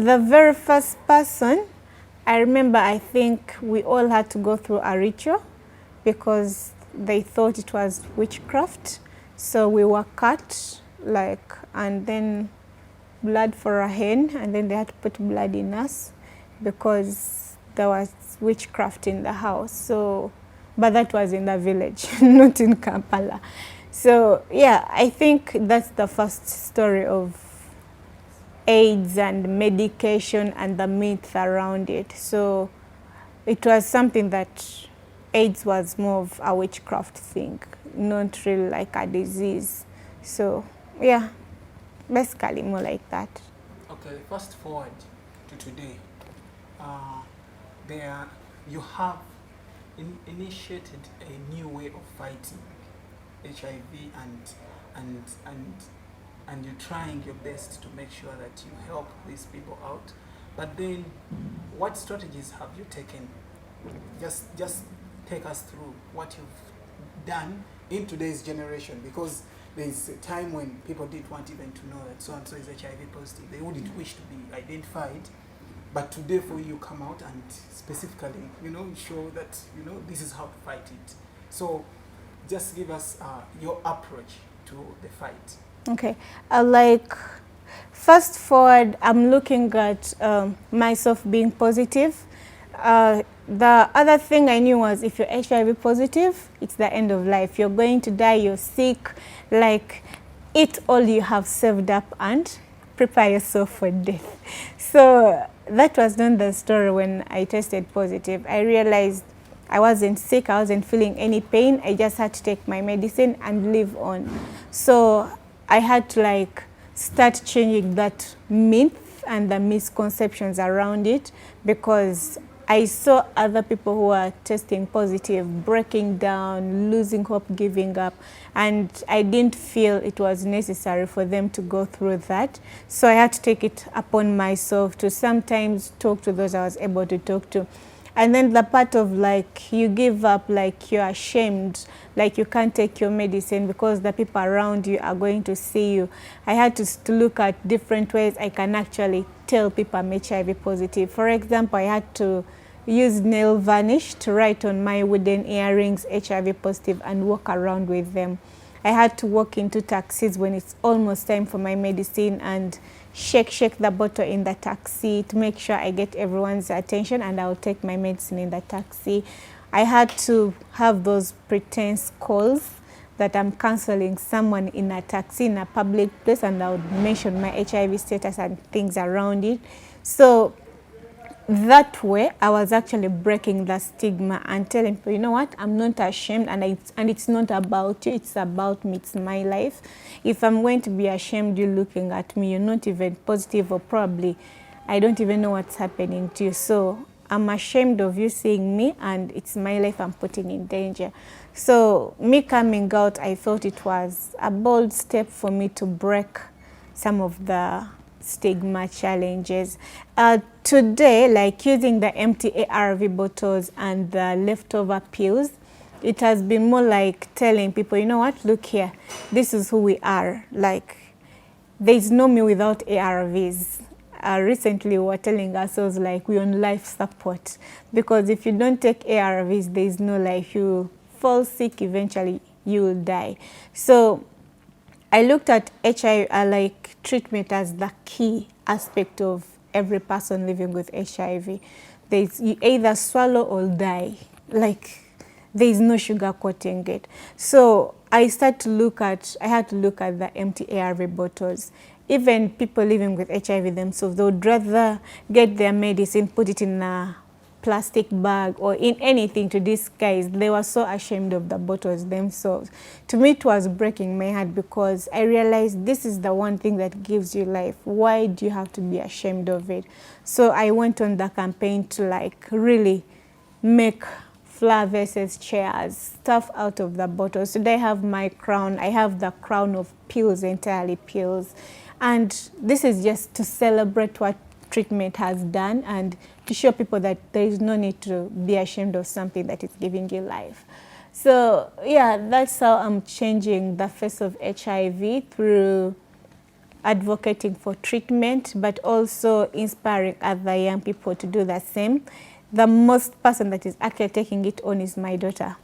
The very first person, I remember, I think we all had to go through a ritual because they thought it was witchcraft. So we were cut, like, and then blood for a hen, and then they had to put blood in us because there was witchcraft in the house. So, but that was in the village, not in Kampala. So yeah, I think that's the first story of AIDS and medication and the myth around it. So it was something that AIDS was more of a witchcraft thing, not really like a disease. So yeah, basically more like that. Okay, fast forward to today. There you have initiated a new way of fighting HIV and you're trying your best to make sure that you help these people out. But then, what strategies have you taken? Just take us through what you've done in today's generation, because there's a time when people didn't want even to know that so-and-so is HIV positive. They wouldn't wish to be identified. But today for you come out and specifically, show that, this is how to fight it. So just give us your approach to the fight. Okay, like fast forward, I'm looking at myself being positive. The other thing I knew was if you're HIV positive, it's the end of life. You're going to die, you're sick, like eat all you have saved up and prepare yourself for death. So that was not the story when I tested positive. I realized I wasn't sick, I wasn't feeling any pain. I just had to take my medicine and live on. So I had to start changing that myth and the misconceptions around it, because I saw other people who are testing positive, breaking down, losing hope, giving up, and I didn't feel it was necessary for them to go through that. So I had to take it upon myself to sometimes talk to those I was able to talk to. And then the part of you give up, you're ashamed, you can't take your medicine because the people around you are going to see you. I had to look at different ways I can actually tell people I'm HIV positive. For example, I had to use nail varnish to write on my wooden earrings HIV positive and walk around with them. I had to walk into taxis when it's almost time for my medicine and shake the bottle in the taxi to make sure I get everyone's attention, and I'll take my medicine in the taxi. I had to have those pretense calls that I'm counseling someone in a taxi in a public place, and I would mention my HIV status and things around it. So that way, I was actually breaking the stigma and telling people, you know what, I'm not ashamed, and it's not about you, it's about me, it's my life. If I'm going to be ashamed you looking at me, you're not even positive, or probably I don't even know what's happening to you. So I'm ashamed of you seeing me, and it's my life I'm putting in danger. So me coming out, I thought it was a bold step for me to break some of the stigma challenges. Today, using the empty ARV bottles and the leftover pills, it has been more like telling people, you know what, look here, this is who we are. There's no me without ARVs. Recently we were telling ourselves we're on life support, because if you don't take ARVs, there's no life. You fall sick, eventually you will die. So I looked at HIV, treatment as the key aspect of every person living with HIV. You either swallow or die. There's no sugarcoating it. So I had to look at the empty ARV bottles. Even people living with HIV themselves, they would rather get their medicine, put it in a plastic bag or in anything to disguise. They were so ashamed of the bottles themselves. To me, it was breaking my heart, because I realized this is the one thing that gives you life. Why do you have to be ashamed of it? So I went on the campaign to really make flower vases, chairs, stuff out of the bottles. Today I have my crown. I have the crown of pills, entirely pills. And this is just to celebrate what treatment has done and to show people that there is no need to be ashamed of something that is giving you life. So yeah, that's how I'm changing the face of HIV, through advocating for treatment, but also inspiring other young people to do the same. The most person that is actually taking it on is my daughter.